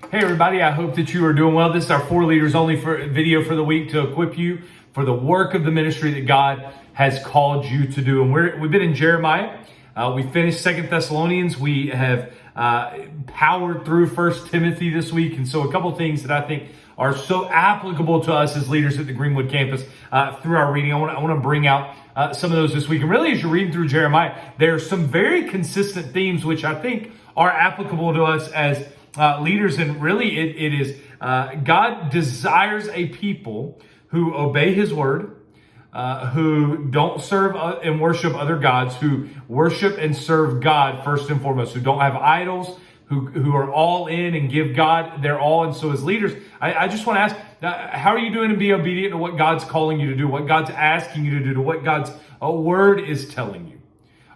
Hey everybody, I hope that you are doing well. This is our 4 Leaders Only video for the week to equip you for the work of the ministry that God has called you to do. And we've been in Jeremiah. We finished 2 Thessalonians. We have powered through 1 Timothy this week. And so a couple things that I think are so applicable to us as leaders at the Greenwood campus through our reading. I want to bring out some of those this week. And really, as you're reading through Jeremiah, there are some very consistent themes which I think are applicable to us as leaders. And really it is God desires a people who obey his word, who don't serve and worship other gods, who worship and serve God first and foremost, who don't have idols, who are all in and give God their all. And so as leaders, I just want to ask, how are you doing to be obedient to what God's calling you to do, what God's asking you to do, to what God's word is telling you?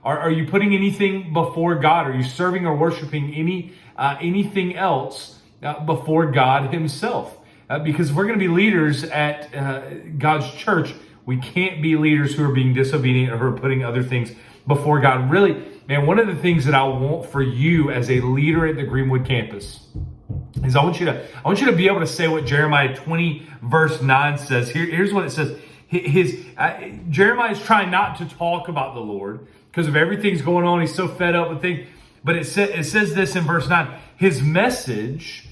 Are you putting anything before God? Are you serving or worshiping anything else before God himself? Because if we're going to be leaders at God's church, we can't be leaders who are being disobedient or who are putting other things before God. Really, man, one of the things that I want for you as a leader at the Greenwood campus is I want you to be able to say what Jeremiah 20 verse 9 says. Here's what it says. Jeremiah is trying not to talk about the Lord because of everything's going on. He's so fed up with things. But it says this in verse 9. His message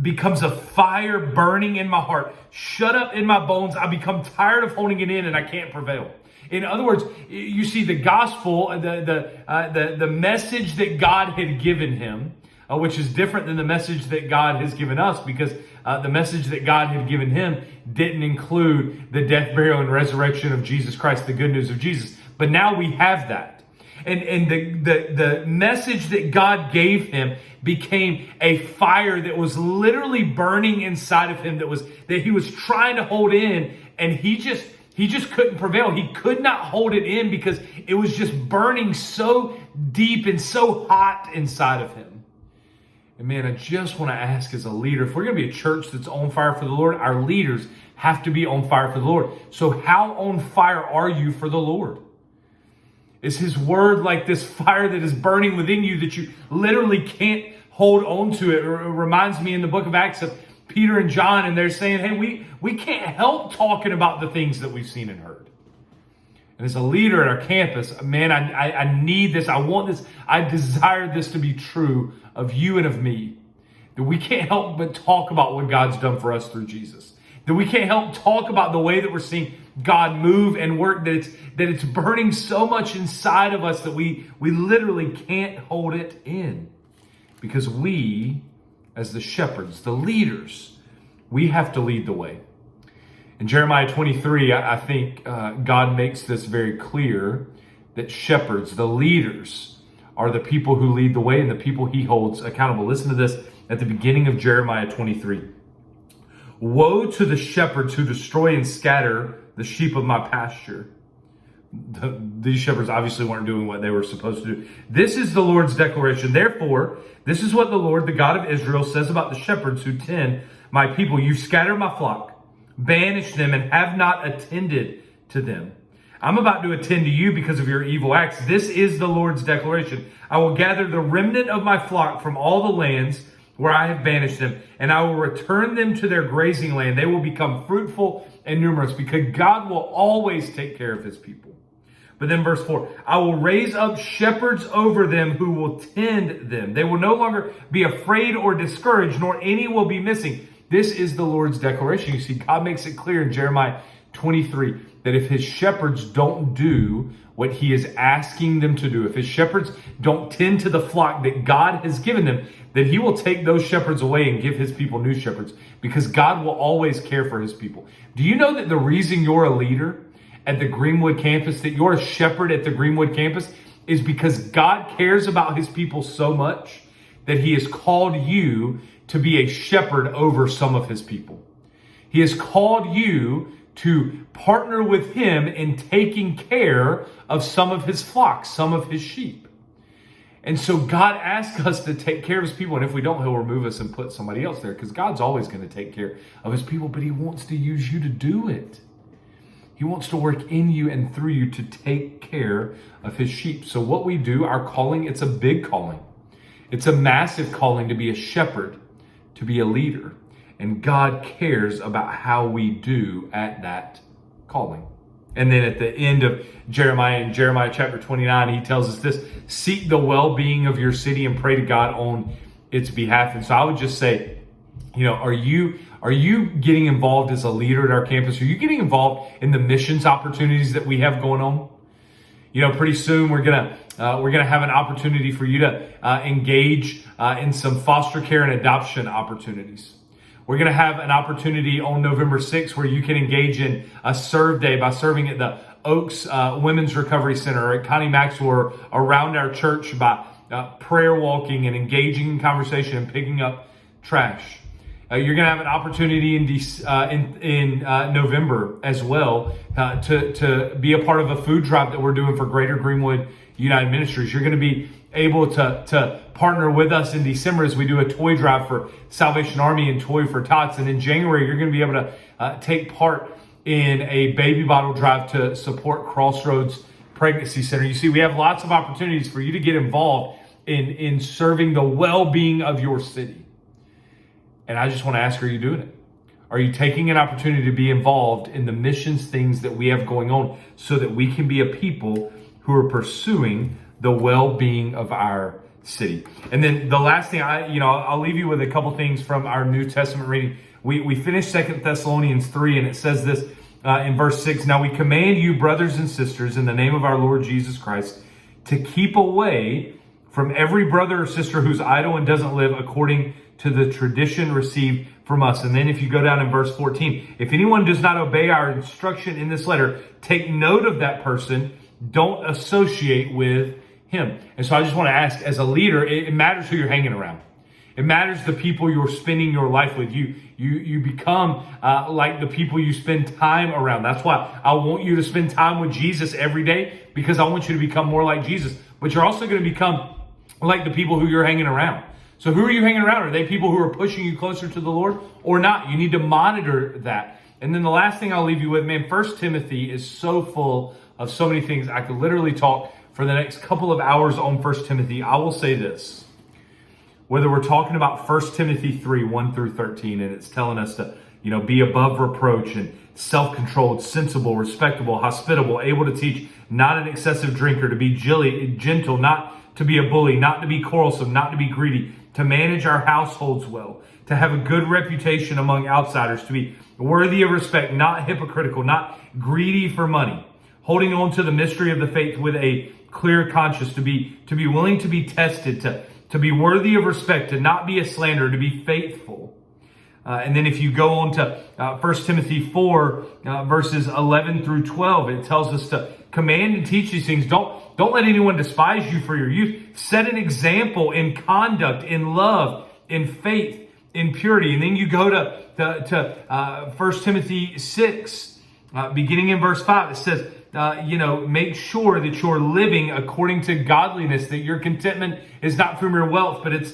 becomes a fire burning in my heart. Shut up in my bones. I become tired of holding it in and I can't prevail. In other words, you see the gospel, the message that God had given him, which is different than the message that God has given us, because the message that God had given him didn't include the death, burial, and resurrection of Jesus Christ, the good news of Jesus. But now we have that. And the message that God gave him became a fire that was literally burning inside of him, that he was trying to hold in, and he just couldn't prevail. He could not hold it in because it was just burning so deep and so hot inside of him. And man, I just want to ask as a leader, if we're going to be a church that's on fire for the Lord, our leaders have to be on fire for the Lord. So how on fire are you for the Lord? Is his word like this fire that is burning within you that you literally can't hold on to it? It reminds me in the book of Acts of Peter and John, and they're saying, hey, we can't help talking about the things that we've seen and heard. And as a leader at our campus, man, I need this. I want this. I desire this to be true of you and of me. That we can't help but talk about what God's done for us through Jesus. That we can't help talk about the way that we're seeing God move and work, that it's burning so much inside of us that we literally can't hold it in. Because we, as the shepherds, the leaders, we have to lead the way. In Jeremiah 23, I think God makes this very clear that shepherds, the leaders, are the people who lead the way and the people he holds accountable. Listen to this at the beginning of Jeremiah 23. Woe to the shepherds who destroy and scatter the sheep of my pasture. These shepherds obviously weren't doing what they were supposed to do. This is the Lord's declaration. Therefore, this is what the Lord, the God of Israel, says about the shepherds who tend my people. You've scattered my flock, banished them, and have not attended to them. I'm about to attend to you because of your evil acts. This is the Lord's declaration. I will gather the remnant of my flock from all the lands where I have banished them, and I will return them to their grazing land. They will become fruitful and numerous, because God will always take care of his people. But then verse 4, I will raise up shepherds over them who will tend them. They will no longer be afraid or discouraged, nor any will be missing. This is the Lord's declaration. You see, God makes it clear in Jeremiah 23 that if his shepherds don't do what he is asking them to do, if his shepherds don't tend to the flock that God has given them, that he will take those shepherds away and give his people new shepherds, because God will always care for his people. Do you know that the reason you're a leader at the Greenwood campus, that you're a shepherd at the Greenwood campus, is because God cares about his people so much that he has called you to be a shepherd over some of his people. He has called you to partner with him in taking care of some of his flocks, some of his sheep. And so God asks us to take care of his people. And if we don't, he'll remove us and put somebody else there, because God's always going to take care of his people, but he wants to use you to do it. He wants to work in you and through you to take care of his sheep. So what we do, our calling, it's a big calling. It's a massive calling to be a shepherd to be a leader. And God cares about how we do at that calling. And then at the end of Jeremiah, in Jeremiah chapter 29, he tells us this: seek the well-being of your city and pray to God on its behalf. And so I would just say, are you getting involved as a leader at our campus? Are you getting involved in the missions opportunities that we have going on? Pretty soon we're gonna have an opportunity for you to engage in some foster care and adoption opportunities. We're going to have an opportunity on November 6th where you can engage in a serve day by serving at the Oaks Women's Recovery Center, or at Connie Maxwell, or around our church by prayer walking and engaging in conversation and picking up trash. You're going to have an opportunity in November as well to be a part of a food drive that we're doing for Greater Greenwood United Ministries. You're going to be able to partner with us in December as we do a toy drive for Salvation Army and Toy for Tots. And in January, you're going to be able to take part in a baby bottle drive to support Crossroads Pregnancy Center. You see, we have lots of opportunities for you to get involved in serving the well-being of your city. And I just want to ask, are you doing it? Are you taking an opportunity to be involved in the missions things that we have going on so that we can be a people who are pursuing the well-being of our city? And then the last thing, I'll leave you with a couple things from our New Testament reading. We finished 2 Thessalonians 3, and it says this in verse 6: now we command you, brothers and sisters, in the name of our Lord Jesus Christ, to keep away from every brother or sister who's idle and doesn't live according to the tradition received from us. And then if you go down in verse 14, if anyone does not obey our instruction in this letter, take note of that person. Don't associate with him. And so I just want to ask, as a leader, it matters who you're hanging around. It matters the people you're spending your life with. You become like the people you spend time around. That's why I want you to spend time with Jesus every day, because I want you to become more like Jesus. But you're also going to become like the people who you're hanging around. So who are you hanging around? Are they people who are pushing you closer to the Lord or not? You need to monitor that. And then the last thing I'll leave you with, man, 1 Timothy is so full of so many things. I could literally talk for the next couple of hours on 1 Timothy. I will say this: whether we're talking about 1 Timothy 3, 1 through 13, and it's telling us to, be above reproach and self-controlled, sensible, respectable, hospitable, able to teach, not an excessive drinker, to be gentle, not to be a bully, not to be quarrelsome, not to be greedy, to manage our households well, to have a good reputation among outsiders, to be worthy of respect, not hypocritical, not greedy for money, holding on to the mystery of the faith with a clear conscience, to be willing to be tested, to be worthy of respect, to not be a slanderer, to be faithful. And then if you go on to 1 Timothy 4, verses 11 through 12, it tells us to command and teach these things. Don't let anyone despise you for your youth. Set an example in conduct, in love, in faith, in purity. And then you go to 1 Timothy 6, beginning in verse 5. It says, make sure that you're living according to godliness, that your contentment is not from your wealth, but it's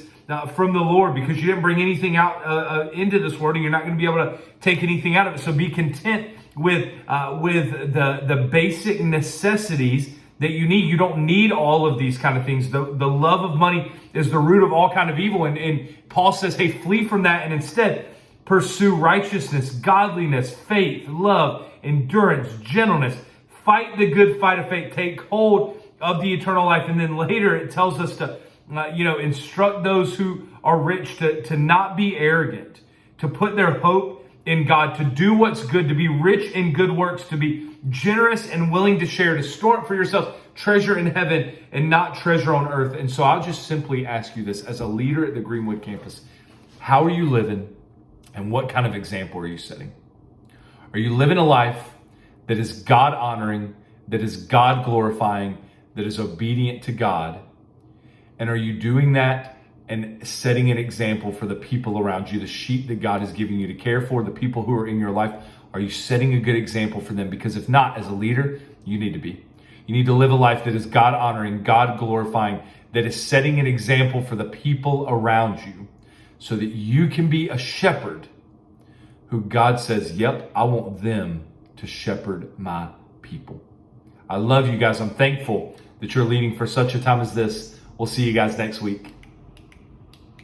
from the Lord, because you didn't bring anything out into this world, and you're not going to be able to take anything out of it. So be content with the basic necessities that you need. You don't need all of these kind of things. The love of money is the root of all kind of evil. And Paul says, hey, flee from that and instead pursue righteousness, godliness, faith, love, endurance, gentleness. Fight the good fight of faith. Take hold of the eternal life. And then later it tells us to, instruct those who are rich to not be arrogant, to put their hope in God, to do what's good, to be rich in good works, to be generous and willing to share, to store up for yourself treasure in heaven and not treasure on earth. And so I'll just simply ask you this: as a leader at the Greenwood campus, how are you living, and what kind of example are you setting? Are you living a life that is God honoring, that is God glorifying, that is obedient to God? And are you doing that and setting an example for the people around you, the sheep that God is giving you to care for, the people who are in your life? Are you setting a good example for them? Because if not, as a leader, you need to be. You need to live a life that is God honoring, God glorifying, that is setting an example for the people around you, so that you can be a shepherd who God says, yep, I want them to shepherd my people. I love you guys. I'm thankful that you're leading for such a time as this. We'll see you guys next week.